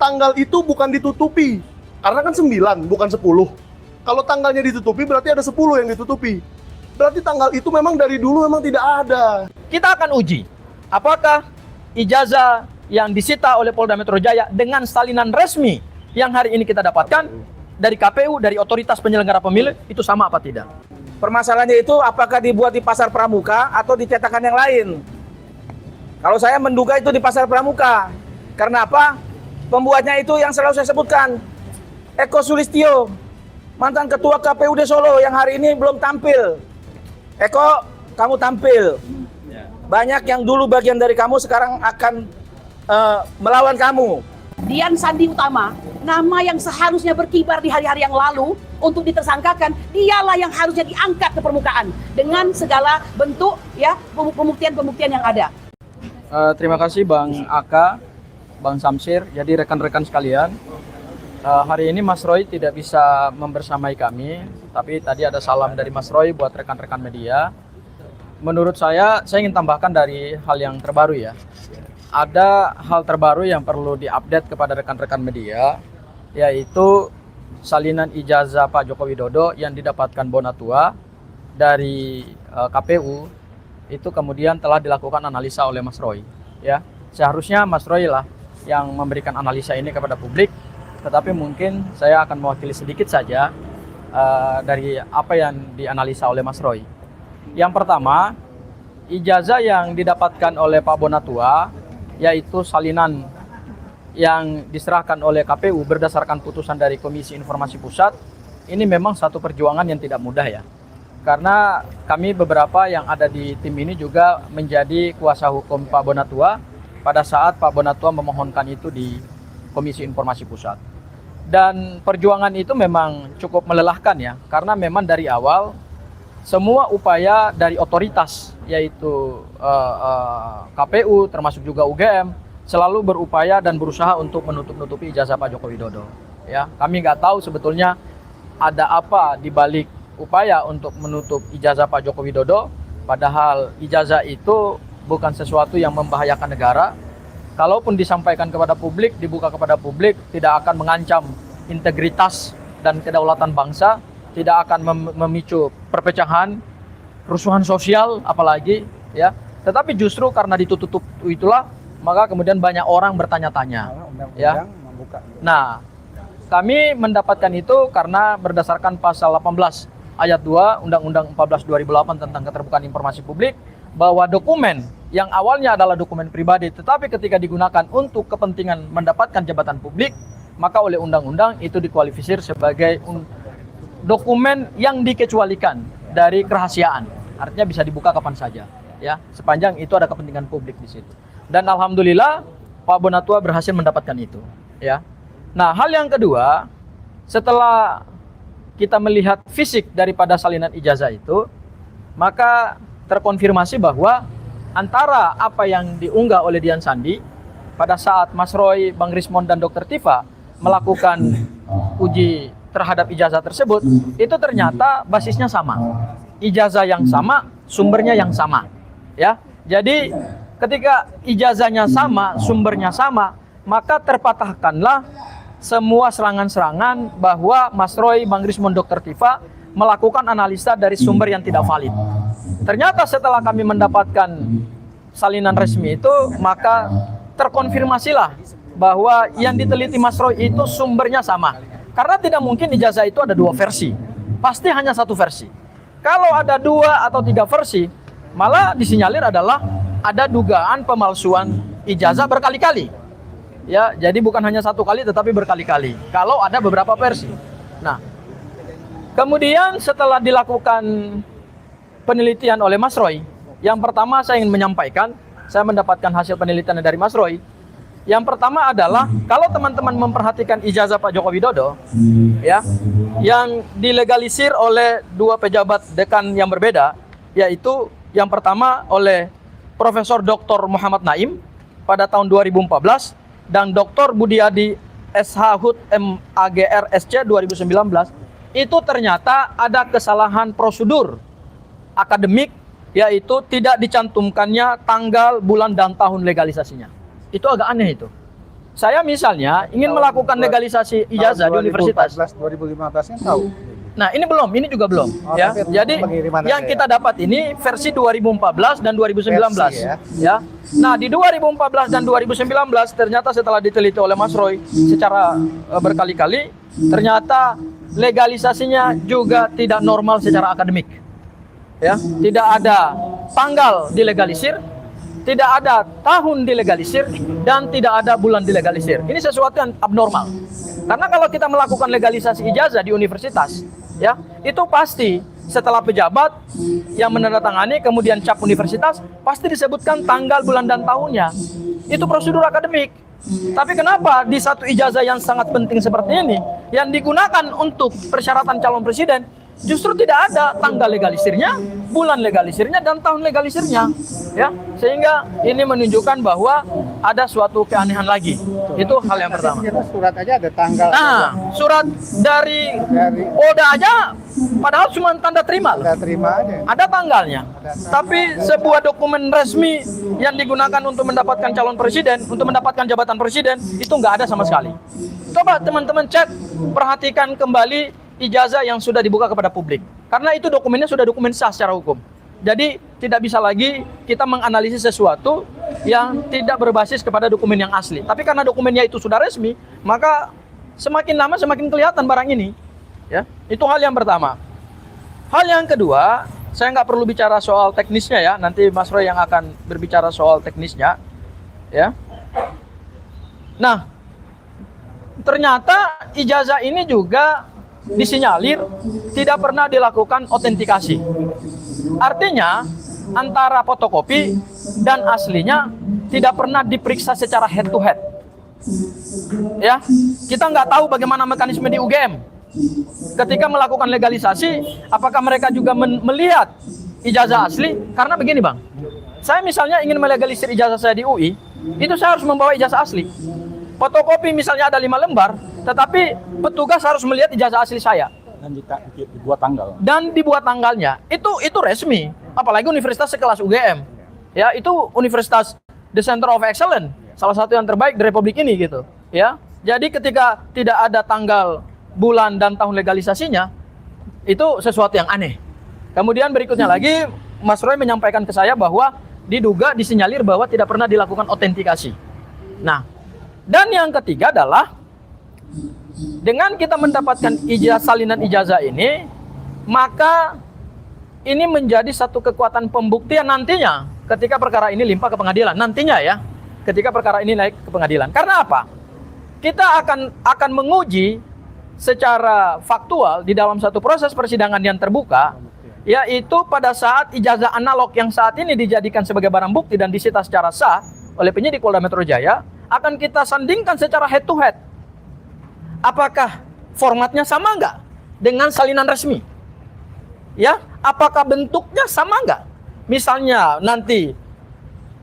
tanggal itu bukan ditutupi. Karena kan 9, bukan 10. Kalau tanggalnya ditutupi, berarti ada 10 yang ditutupi. Berarti tanggal itu memang dari dulu memang tidak ada. Kita akan uji apakah ijazah yang disita oleh Polda Metro Jaya dengan salinan resmi yang hari ini kita dapatkan dari KPU, dari otoritas penyelenggara pemilu, itu sama apa tidak. Permasalahannya itu apakah dibuat di pasar pramuka atau di cetakan yang lain. Kalau saya menduga itu di pasar pramuka. Karena apa? Pembuatnya itu yang selalu saya sebutkan, Eko Sulistyo, mantan ketua KPUD Solo yang hari ini belum tampil. Eko, kamu tampil. Banyak yang dulu bagian dari kamu sekarang akan melawan kamu. Dian Sandi Utama, nama yang seharusnya berkibar di hari-hari yang lalu untuk ditersangkakan, dialah yang harusnya diangkat ke permukaan dengan segala bentuk ya pembuktian-pembuktian yang ada. Terima kasih Bang Aka, Bang Samsir, jadi rekan-rekan sekalian. Hari ini Mas Roy tidak bisa membersamai kami, tapi tadi ada salam dari Mas Roy buat rekan-rekan media. Menurut saya ingin tambahkan dari hal yang terbaru ya. Ada hal terbaru yang perlu diupdate kepada rekan-rekan media, yaitu salinan ijazah Pak Joko Widodo yang didapatkan Bonatua dari KPU, itu kemudian telah dilakukan analisa oleh Mas Roy. Ya, seharusnya Mas Roy lah yang memberikan analisa ini kepada publik. Tetapi mungkin saya akan mewakili sedikit saja dari apa yang dianalisa oleh Mas Roy. Yang pertama, ijazah yang didapatkan oleh Pak Bonatua, yaitu salinan yang diserahkan oleh KPU berdasarkan putusan dari Komisi Informasi Pusat, ini memang satu perjuangan yang tidak mudah ya. Karena kami beberapa yang ada di tim ini juga menjadi kuasa hukum Pak Bonatua pada saat Pak Bonatua memohonkan itu di Komisi Informasi Pusat. Dan perjuangan itu memang cukup melelahkan ya, karena memang dari awal semua upaya dari otoritas, yaitu KPU termasuk juga UGM, selalu berupaya dan berusaha untuk menutup-nutupi ijazah Pak Joko Widodo. Ya, kami nggak tahu sebetulnya ada apa di balik upaya untuk menutup ijazah Pak Joko Widodo, padahal ijazah itu bukan sesuatu yang membahayakan negara. Kalaupun disampaikan kepada publik, dibuka kepada publik, tidak akan mengancam integritas dan kedaulatan bangsa, tidak akan memicu perpecahan, kerusuhan sosial apalagi ya. Tetapi justru karena ditutup itulah, maka kemudian banyak orang bertanya-tanya ya. Nah, kami mendapatkan itu karena berdasarkan pasal 18 ayat 2 Undang-Undang 14 2008 tentang keterbukaan informasi publik, bahwa dokumen yang awalnya adalah dokumen pribadi tetapi ketika digunakan untuk kepentingan mendapatkan jabatan publik, maka oleh undang-undang itu dikualifikasi sebagai dokumen yang dikecualikan dari kerahasiaan. Artinya bisa dibuka kapan saja ya, sepanjang itu ada kepentingan publik di situ. Dan alhamdulillah Pak Bonatua berhasil mendapatkan itu ya. Nah, hal yang kedua, setelah kita melihat fisik daripada salinan ijazah itu, maka terkonfirmasi bahwa antara apa yang diunggah oleh Dian Sandi pada saat Mas Roy, Bang Rismon, dan Dr. Tifa melakukan uji terhadap ijazah tersebut, itu ternyata basisnya sama. Ijazah yang sama, sumbernya yang sama. Ya, jadi ketika ijazahnya sama, sumbernya sama, maka terpatahkanlah semua serangan-serangan bahwa Mas Roy, Bang Rismon, Dr. Tifa melakukan analisa dari sumber yang tidak valid. Ternyata setelah kami mendapatkan salinan resmi itu, maka terkonfirmasilah bahwa yang diteliti Mas Roy itu sumbernya sama. Karena tidak mungkin ijazah itu ada dua versi. Pasti hanya satu versi. Kalau ada 2 atau 3 versi, malah disinyalir adalah ada dugaan pemalsuan ijazah berkali-kali. Ya, jadi bukan hanya 1 kali tetapi berkali-kali. Kalau ada beberapa versi. Nah, kemudian setelah dilakukan penelitian oleh Mas Roy, yang pertama saya ingin menyampaikan, saya mendapatkan hasil penelitian dari Mas Roy. Yang pertama adalah kalau teman-teman memperhatikan ijazah Pak Joko Widodo, ya, yang dilegalisir oleh 2 pejabat dekan yang berbeda, yaitu yang pertama oleh Profesor Dr. Muhammad Naim pada tahun 2014 dan Dr. Budiadi SH Hud MAGR SC 2019, itu ternyata ada kesalahan prosedur akademik, yaitu tidak dicantumkannya tanggal, bulan, dan tahun legalisasinya. Itu agak aneh itu. saya misalnya ingin melakukan legalisasi ijazah di universitas. 2015 kan tahu. Nah, ini belum, ini juga belum ya. tapi Jadi pengiriman yang aja kita dapat ini versi 2014 dan 2019 Versi, ya. Nah, di 2014 dan 2019 ternyata setelah diteliti oleh Mas Roy secara berkali-kali, ternyata legalisasinya juga tidak normal secara akademik. Ya, tidak ada tanggal dilegalisir, tidak ada tahun dilegalisir, dan tidak ada bulan dilegalisir. Ini sesuatu yang abnormal. Karena kalau kita melakukan legalisasi ijazah di universitas, ya, itu pasti setelah pejabat yang menandatangani kemudian cap universitas pasti disebutkan tanggal, bulan, dan tahunnya. Itu prosedur akademik. Tapi kenapa di satu ijazah yang sangat penting seperti ini yang digunakan untuk persyaratan calon presiden justru tidak ada tanggal legalisirnya, bulan legalisirnya, dan tahun legalisirnya, ya, sehingga ini menunjukkan bahwa ada suatu keanehan lagi. Itu hal yang pertama. Surat aja ada tanggal. Nah, surat dari Oda aja, padahal cuma tanda terima loh. Kita terima aja. Ada tanggalnya. Tapi sebuah dokumen resmi yang digunakan untuk mendapatkan calon presiden, untuk mendapatkan jabatan presiden, itu nggak ada sama sekali. Coba teman-teman cek, perhatikan kembali ijazah yang sudah dibuka kepada publik. Karena itu dokumennya sudah dokumen sah secara hukum. Jadi tidak bisa lagi kita menganalisis sesuatu yang tidak berbasis kepada dokumen yang asli. Tapi karena dokumennya itu sudah resmi, maka semakin lama semakin kelihatan barang ini. Ya, itu hal yang pertama. Hal yang kedua, saya nggak perlu bicara soal teknisnya ya. Nanti Mas Roy yang akan berbicara soal teknisnya. Ya. Nah, ternyata ijazah ini juga disinyalir tidak pernah dilakukan autentikasi. Artinya antara fotokopi dan aslinya tidak pernah diperiksa secara head to head. Ya, kita nggak tahu bagaimana mekanisme di UGM ketika melakukan legalisasi. Apakah mereka juga melihat ijazah asli? Karena begini bang, saya misalnya ingin melegalisir ijazah saya di UI, itu saya harus membawa ijazah asli. Fotokopi misalnya ada 5 lembar, tetapi petugas harus melihat ijazah asli saya. Dan dibuat tanggal. Dan dibuat tanggalnya. Itu resmi. Apalagi universitas sekelas UGM. Ya, itu universitas The Center of Excellence, salah satu yang terbaik di Republik ini gitu. Ya. Jadi ketika tidak ada tanggal, bulan, dan tahun legalisasinya, itu sesuatu yang aneh. Kemudian berikutnya lagi, Mas Roy menyampaikan ke saya bahwa diduga disinyalir bahwa tidak pernah dilakukan autentikasi. Nah, dan yang ketiga adalah dengan kita mendapatkan salinan ijazah ini, maka ini menjadi satu kekuatan pembuktian nantinya ketika perkara ini limpah ke pengadilan. Nantinya ya, ketika perkara ini naik ke pengadilan. Karena apa? Kita akan menguji secara faktual di dalam satu proses persidangan yang terbuka, yaitu pada saat ijazah analog yang saat ini dijadikan sebagai barang bukti dan disita secara sah oleh penyidik Polda Metro Jaya, akan kita sandingkan secara head to head. Apakah formatnya sama nggak dengan salinan resmi? Ya, apakah bentuknya sama nggak? Misalnya nanti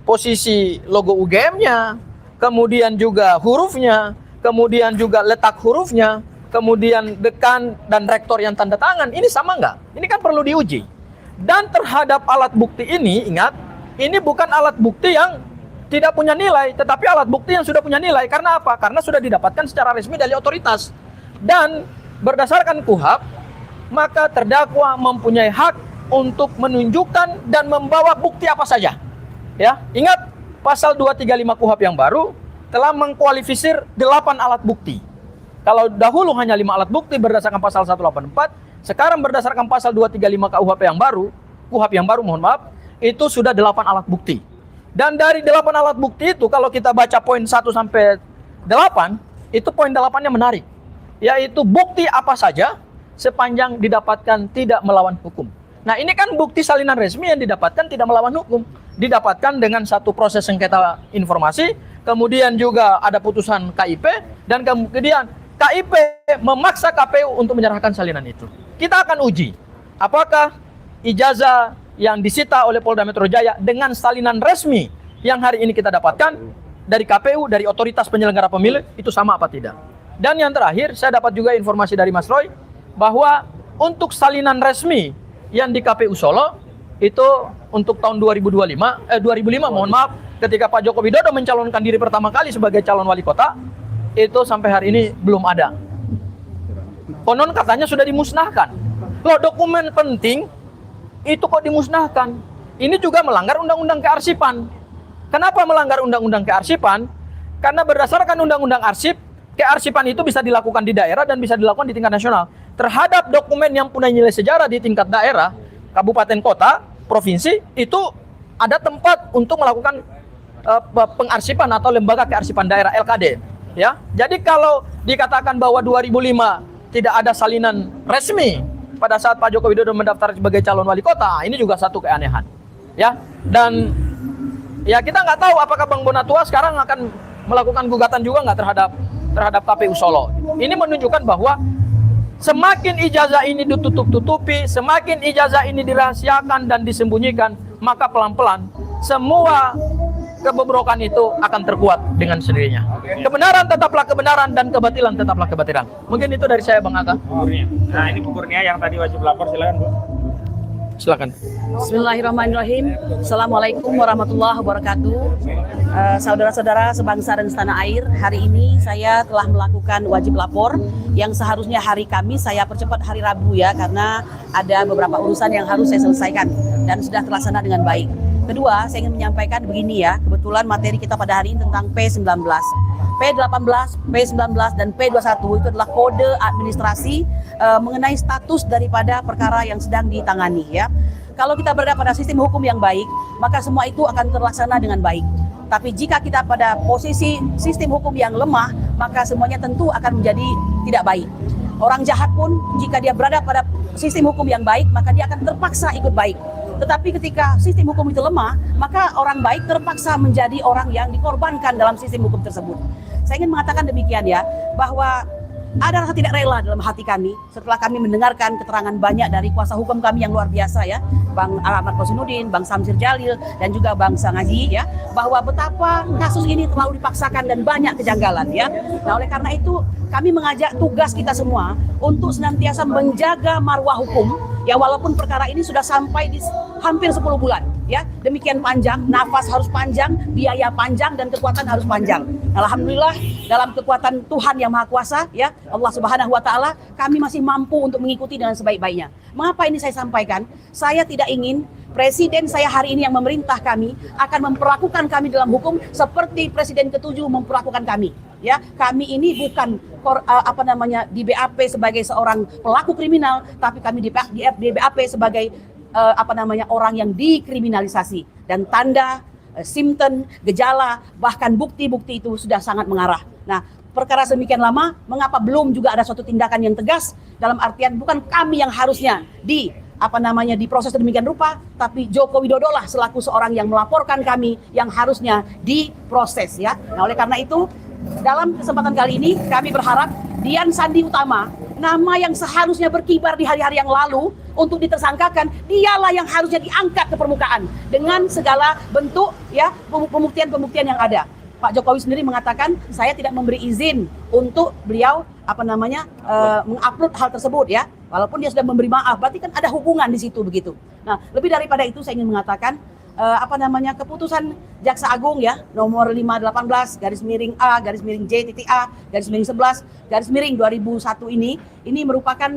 posisi logo UGM-nya, kemudian juga hurufnya, kemudian juga letak hurufnya, kemudian dekan dan rektor yang tanda tangan, ini sama nggak? Ini kan perlu diuji. Dan terhadap alat bukti ini, ingat, ini bukan alat bukti yang tidak punya nilai, tetapi alat bukti yang sudah punya nilai. Karena apa? Karena sudah didapatkan secara resmi dari otoritas. Dan berdasarkan KUHP, maka terdakwa mempunyai hak untuk menunjukkan dan membawa bukti apa saja. Ya, ingat pasal 235 KUHP yang baru telah mengkualifisir 8 alat bukti. Kalau dahulu hanya 5 alat bukti berdasarkan pasal 184, sekarang berdasarkan pasal 235 KUHP yang baru, mohon maaf, itu sudah 8 alat bukti. Dan dari 8 alat bukti itu, kalau kita baca poin 1 sampai 8, itu poin 8-nya menarik. Yaitu bukti apa saja sepanjang didapatkan tidak melawan hukum. Nah, ini kan bukti salinan resmi yang didapatkan tidak melawan hukum. Didapatkan dengan satu proses sengketa informasi, kemudian juga ada putusan KIP, dan kemudian KIP memaksa KPU untuk menyerahkan salinan itu. Kita akan uji apakah ijazah yang disita oleh Polda Metro Jaya dengan salinan resmi yang hari ini kita dapatkan dari KPU, dari otoritas penyelenggara pemilu, itu sama apa tidak. Dan yang terakhir, saya dapat juga informasi dari Mas Roy bahwa untuk salinan resmi yang di KPU Solo itu untuk tahun 2005 mohon maaf, ketika Pak Joko Widodo mencalonkan diri pertama kali sebagai calon wali kota, itu sampai hari ini belum ada. Konon katanya sudah dimusnahkan. Loh, dokumen penting itu kok dimusnahkan? Ini juga melanggar undang-undang kearsipan. Kenapa melanggar undang-undang kearsipan? Karena berdasarkan undang-undang arsip, kearsipan itu bisa dilakukan di daerah dan bisa dilakukan di tingkat nasional. Terhadap dokumen yang punya nilai sejarah di tingkat daerah, kabupaten, kota, provinsi, itu ada tempat untuk melakukan pengarsipan atau lembaga kearsipan daerah LKD. Ya, jadi kalau dikatakan bahwa 2005 tidak ada salinan resmi pada saat Pak Joko Widodo mendaftar sebagai calon wali kota, ini juga satu keanehan. Ya, dan ya kita nggak tahu apakah Bang Bonatua sekarang akan melakukan gugatan juga nggak terhadap KPU Solo. Ini menunjukkan bahwa semakin ijazah ini ditutup-tutupi, semakin ijazah ini dirahasiakan dan disembunyikan, maka pelan-pelan semua kebobrokan itu akan terkuat dengan sendirinya. Kebenaran tetaplah kebenaran dan kebatilan tetaplah kebatilan. Mungkin itu dari saya, Bang Aka. Nah, ini Bu Kurnia yang tadi wajib lapor, silakan Bu. Silakan. Bismillahirrahmanirrahim. Assalamualaikum warahmatullahi wabarakatuh. Saudara-saudara sebangsa dan setanah air, hari ini saya telah melakukan wajib lapor yang seharusnya hari Kamis, saya percepat hari Rabu ya, karena ada beberapa urusan yang harus saya selesaikan dan sudah terlaksana dengan baik. Kedua, saya ingin menyampaikan begini ya, kebetulan materi kita pada hari ini tentang P19. P18, P19, dan P21 itu adalah kode administrasi mengenai status daripada perkara yang sedang ditangani ya. Kalau kita berada pada sistem hukum yang baik, maka semua itu akan terlaksana dengan baik. Tapi jika kita pada posisi sistem hukum yang lemah, maka semuanya tentu akan menjadi tidak baik. Orang jahat pun jika dia berada pada sistem hukum yang baik, maka dia akan terpaksa ikut baik. Tetapi ketika sistem hukum itu lemah, maka orang baik terpaksa menjadi orang yang dikorbankan dalam sistem hukum tersebut. Saya ingin mengatakan demikian ya, bahwa ada rasa tidak rela dalam hati kami setelah kami mendengarkan keterangan banyak dari kuasa hukum kami yang luar biasa ya, Bang Ahmad Kosinudin, Bang Samsir Jalil, dan juga Bang Sangaji ya, bahwa betapa kasus ini terlalu dipaksakan dan banyak kejanggalan ya. Nah, oleh karena itu kami mengajak tugas kita semua untuk senantiasa menjaga marwah hukum ya, walaupun perkara ini sudah sampai di hampir 10 bulan ya, demikian panjang, nafas harus panjang, biaya panjang, dan kekuatan harus panjang. Alhamdulillah dalam kekuatan Tuhan yang Maha Kuasa ya, Allah Subhanahu wa taala, kami masih mampu untuk mengikuti dengan sebaik-baiknya. Mengapa ini saya sampaikan? Saya tidak ingin presiden saya hari ini yang memerintah kami akan memperlakukan kami dalam hukum seperti presiden ke-7 memperlakukan kami. Ya, kami ini bukan di BAP sebagai seorang pelaku kriminal, tapi kami di BAP sebagai orang yang dikriminalisasi, dan tanda, simptom, gejala, bahkan bukti-bukti itu sudah sangat mengarah. Nah, perkara sedemikian lama, mengapa belum juga ada suatu tindakan yang tegas, dalam artian bukan kami yang harusnya diproses sedemikian rupa, tapi Joko Widodo lah selaku seorang yang melaporkan kami yang harusnya diproses ya. Nah, oleh karena itu dalam kesempatan kali ini kami berharap Dian Sandi Utama, nama yang seharusnya berkibar di hari-hari yang lalu untuk ditersangkakan, dialah yang harusnya diangkat ke permukaan dengan segala bentuk ya pembuktian-pembuktian yang ada. Pak Jokowi sendiri mengatakan saya tidak memberi izin untuk beliau mengupload hal tersebut ya, walaupun dia sudah memberi maaf, berarti kan ada hubungan di situ begitu. Nah, lebih daripada itu saya ingin mengatakan keputusan Jaksa Agung ya nomor 518/J.A/11/2001 ini merupakan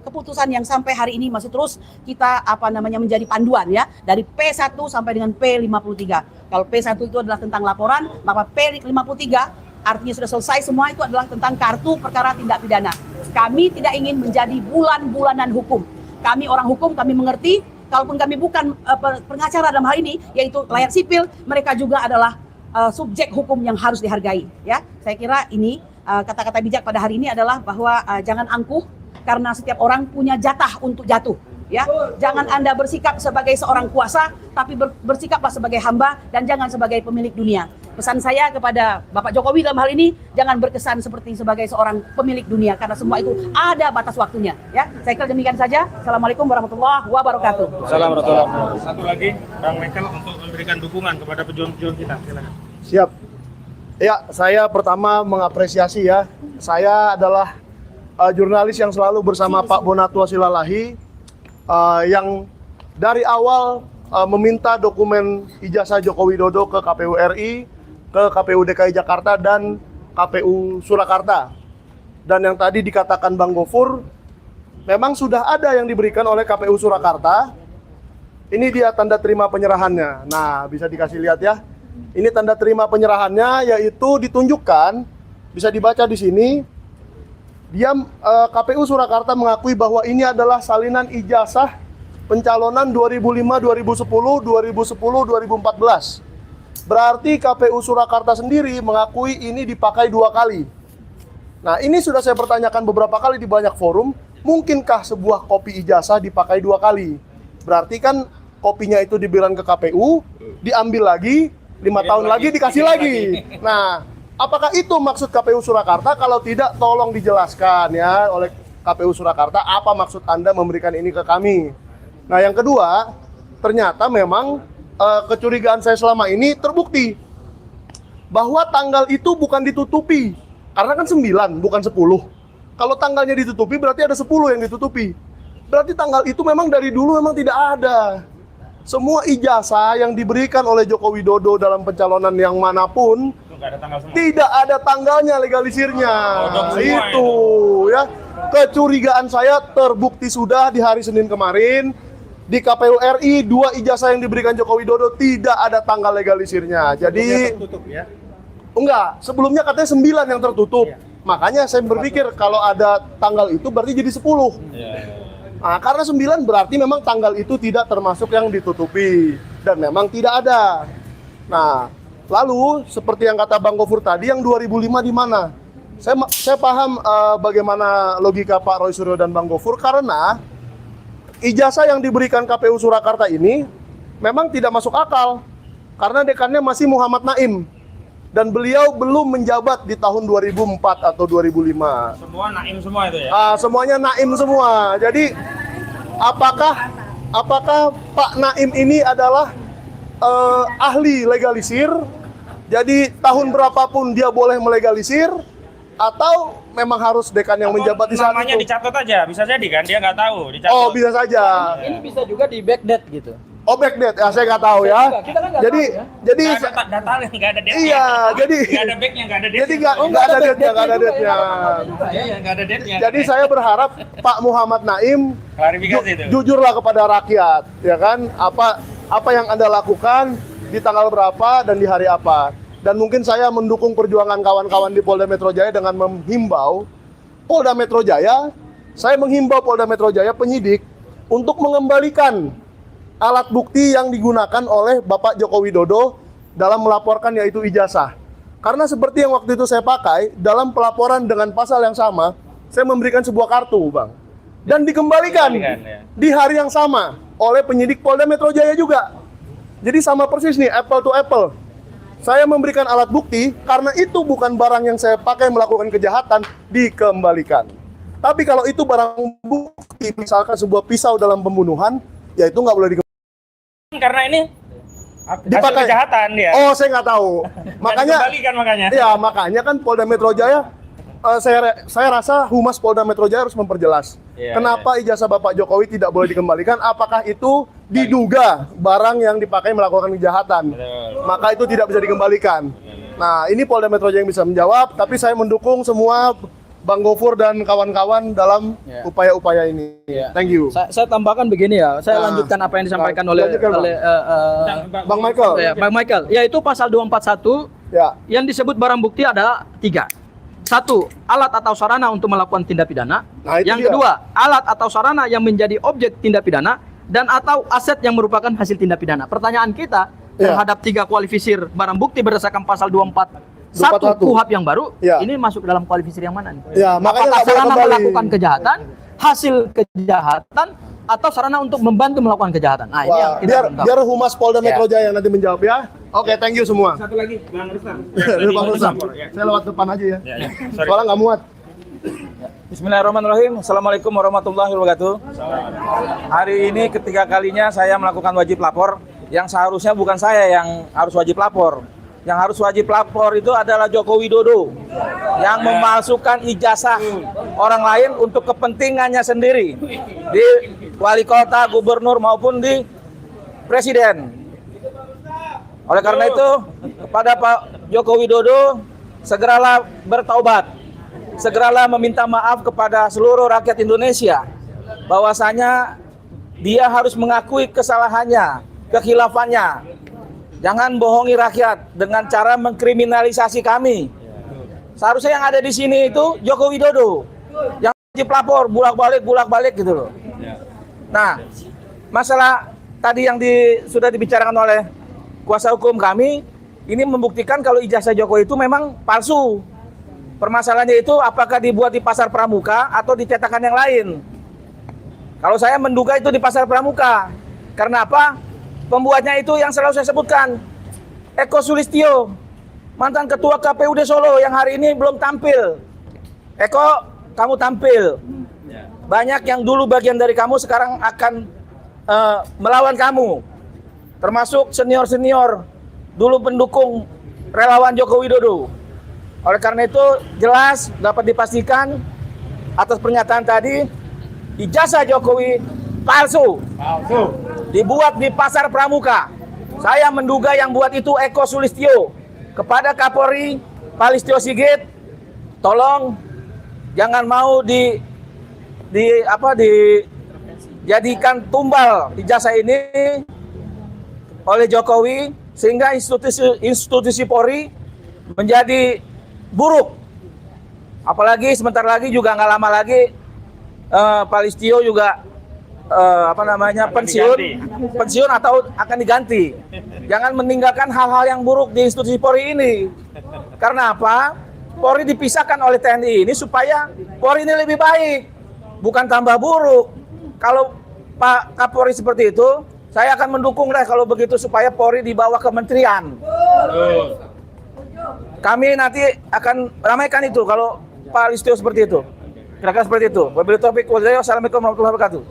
keputusan yang sampai hari ini masih terus kita menjadi panduan ya, dari P1 sampai dengan P53. Kalau P1 itu adalah tentang laporan, maka P53 artinya sudah selesai semua, itu adalah tentang kartu perkara tindak pidana. Kami tidak ingin menjadi bulan-bulanan hukum. Kami orang hukum, kami mengerti. Kalaupun kami bukan pengacara dalam hal ini, yaitu rakyat sipil, mereka juga adalah subjek hukum yang harus dihargai. Ya, saya kira ini kata-kata bijak pada hari ini adalah bahwa jangan angkuh, karena setiap orang punya jatah untuk jatuh. Ya, jangan Anda bersikap sebagai seorang kuasa, tapi bersikaplah sebagai hamba dan jangan sebagai pemilik dunia. Pesan saya kepada Bapak Jokowi dalam hal ini, jangan berkesan seperti sebagai seorang pemilik dunia, karena semua itu ada batas waktunya. Ya, saya kira demikian saja. Assalamualaikum warahmatullahi wabarakatuh. Assalamualaikum. Satu lagi, Bang Michael untuk memberikan dukungan kepada pejuang-pejuang kita. Silakan. Siap. Ya, saya pertama mengapresiasi ya. Saya adalah jurnalis yang selalu bersama Pak Bonatua Silalahi, yang dari awal meminta dokumen ijazah Joko Widodo ke KPU RI, ke KPU DKI Jakarta, dan KPU Surakarta. Dan yang tadi dikatakan Bang Gofur, memang sudah ada yang diberikan oleh KPU Surakarta. Ini dia tanda terima penyerahannya. Nah, bisa dikasih lihat ya. Ini tanda terima penyerahannya, yaitu ditunjukkan, bisa dibaca di sini. Dia KPU Surakarta mengakui bahwa ini adalah salinan ijazah pencalonan 2005, 2010, 2010, 2014. Berarti KPU Surakarta sendiri mengakui ini dipakai 2 kali. Nah, ini sudah saya pertanyakan beberapa kali di banyak forum, mungkinkah sebuah kopi ijazah dipakai 2 kali? Berarti kan kopinya itu diberikan ke KPU, diambil lagi, 5 tahun lagi dikasih lagi. Nah, apakah itu maksud KPU Surakarta? Kalau tidak, tolong dijelaskan ya oleh KPU Surakarta, apa maksud Anda memberikan ini ke kami? Nah, yang kedua, ternyata memang kecurigaan saya selama ini terbukti bahwa tanggal itu bukan ditutupi, karena kan 9 bukan 10. Kalau tanggalnya ditutupi berarti ada 10 yang ditutupi. Berarti tanggal itu memang dari dulu memang tidak ada. Semua ijazah yang diberikan oleh Joko Widodo dalam pencalonan yang manapun tidak ada tanggalnya legalisirnya. Itu ya. Kecurigaan saya terbukti sudah di hari Senin kemarin. Di KPU RI, 2 ijazah yang diberikan Joko Widodo tidak ada tanggal legalisirnya. Jadi tertutup ya. enggak, sebelumnya katanya 9 yang tertutup. Makanya saya berpikir kalau ada tanggal itu berarti jadi 10. Nah, karena 9 berarti memang tanggal itu tidak termasuk yang ditutupi. Dan memang tidak ada. Nah, lalu seperti yang kata Bang Gofur tadi, yang 2005 di mana? Saya paham bagaimana logika Pak Roy Suryo dan Bang Gofur, karena ijazah yang diberikan KPU Surakarta ini memang tidak masuk akal. Karena dekannya masih Muhammad Naim. Dan beliau belum menjabat di tahun 2004 atau 2005. Semua Naim semua itu ya. Semuanya Naim semua. Jadi apakah Pak Naim ini adalah ahli legalisir? Jadi tahun berapapun dia boleh melegalisir, atau memang harus dekan yang menjabat di saat Namanya itu? dicatat aja, bisa jadi kan dia nggak tahu. Dicatat. Oh, bisa saja. Ini bisa juga di backdate gitu. Oh, backdate. Ya, saya nggak tahu ya. Kita kan nggak Jadi tahu ya. jadi Nggak ada data yang nggak ada date-nya. iya, jadi Nggak ada backnya, nggak ada date. jadi nggak ada date-nya, nggak ada date-nya. Iya, nggak ada date-nya. Jadi saya berharap Pak Muhammad Naim Klarifikasi itu. jujurlah kepada rakyat, ya kan? Apa yang Anda lakukan di tanggal berapa dan di hari apa? Dan mungkin saya mendukung perjuangan kawan-kawan di Polda Metro Jaya dengan menghimbau Polda Metro Jaya, saya menghimbau Polda Metro Jaya penyidik untuk mengembalikan alat bukti yang digunakan oleh Bapak Joko Widodo dalam melaporkan, yaitu ijazah. Karena seperti yang waktu itu saya pakai, dalam pelaporan dengan pasal yang sama, saya memberikan sebuah kartu, Bang. Dan dikembalikan Ya. di hari yang sama oleh penyidik Polda Metro Jaya juga. Jadi sama persis nih, apple to apple. Saya memberikan alat bukti, karena itu bukan barang yang saya pakai melakukan kejahatan, dikembalikan. Tapi kalau itu barang bukti, misalkan sebuah pisau dalam pembunuhan, ya itu nggak boleh dikembalikan. Karena ini hasil Dipakai. kejahatan dia. Oh, saya nggak tahu. Makanya, Dikembalikan makanya. ya makanya kan Polda Metro Jaya, saya rasa Humas Polda Metro Jaya harus memperjelas. Iya, Kenapa ijazah Bapak Jokowi tidak boleh dikembalikan? Apakah itu diduga barang yang dipakai melakukan kejahatan? Betul. Maka itu tidak bisa dikembalikan. Nah, ini Polda Metro Jaya yang bisa menjawab, tapi saya mendukung semua Bang Gofur dan kawan-kawan dalam Ya. upaya-upaya ini. Ya. Thank you. Saya tambahkan begini ya, saya Nah, lanjutkan apa yang disampaikan nah, oleh lanjutkan, Bang. Bang Michael. Bang Michael. Yaitu pasal 241 Ya. yang disebut barang bukti ada 3. 1. Alat atau sarana untuk melakukan tindak pidana. Nah, itu Yang dia. kedua, alat atau sarana yang menjadi objek tindak pidana dan atau aset yang merupakan hasil tindak pidana. Pertanyaan kita Ya. terhadap 3 kualifisir barang bukti berdasarkan pasal 241 241. KUHP yang baru, Ya. ini masuk dalam kualifisir yang mana nih? Ya, makanya Apakah nggak boleh sarana kembali. melakukan kejahatan, hasil kejahatan, atau sarana untuk membantu melakukan kejahatan? Nah, ini yang Wah, kita belum tahu. biar Humas Polda Metro Jaya yang nanti menjawab ya. Oke, thank you semua. Satu lagi, Bang Rustam. Bang Rustam. Ya. Saya lewat depan aja ya. Ya, ya. Sorry. Soalnya nggak muat. Bismillahirrahmanirrahim. Assalamualaikum warahmatullahi wabarakatuh. Hari ini ketiga kalinya saya melakukan wajib lapor. Yang seharusnya bukan saya yang harus wajib lapor. Yang harus wajib lapor itu adalah Joko Widodo yang memalsukan ijazah orang lain untuk kepentingannya sendiri di wali kota, gubernur maupun di presiden. Oleh karena itu, kepada Pak Joko Widodo, segeralah bertaubat. Segeralah meminta maaf kepada seluruh rakyat Indonesia. Bahwasanya dia harus mengakui kesalahannya, kekhilafannya. Jangan bohongi rakyat dengan cara mengkriminalisasi kami. Seharusnya yang ada di sini itu Joko Widodo. Yang wajib lapor, bulak-balik gitu loh. Nah, masalah tadi yang sudah dibicarakan oleh kuasa hukum kami, ini membuktikan kalau ijazah Jokowi itu memang palsu. Permasalahannya itu apakah dibuat di pasar pramuka atau di cetakan yang lain. Kalau saya menduga itu di pasar pramuka. Karena apa? Pembuatnya itu yang selalu saya sebutkan, Eko Sulistyo, mantan ketua KPUD Solo yang hari ini belum tampil. Eko, kamu tampil. Banyak yang dulu bagian dari kamu sekarang akan melawan kamu. Termasuk senior-senior dulu pendukung relawan Joko Widodo. Oleh karena itu jelas dapat dipastikan atas pernyataan tadi, ijazah Jokowi palsu. Dibuat di pasar pramuka. Saya menduga yang buat itu Eko Sulistyo. Kepada Kapolri Pak Listio Sigit, tolong jangan mau dijadikan tumbal ijazah ini oleh Jokowi sehingga institusi Polri menjadi buruk. Apalagi sebentar lagi juga nggak lama lagi Pak Listio juga pensiun atau akan diganti. Jangan meninggalkan hal-hal yang buruk di institusi Polri ini. Karena apa? Polri dipisahkan oleh TNI ini supaya Polri ini lebih baik, bukan tambah buruk. Kalau Pak Kapolri seperti itu, saya akan mendukung deh kalau begitu supaya Polri dibawa kementerian. Kami nanti akan ramaikan itu kalau Pak Listio seperti itu. Kira-kira seperti itu. Wabillahi taufiq wal hidayah. Wassalamualaikum warahmatullahi wabarakatuh.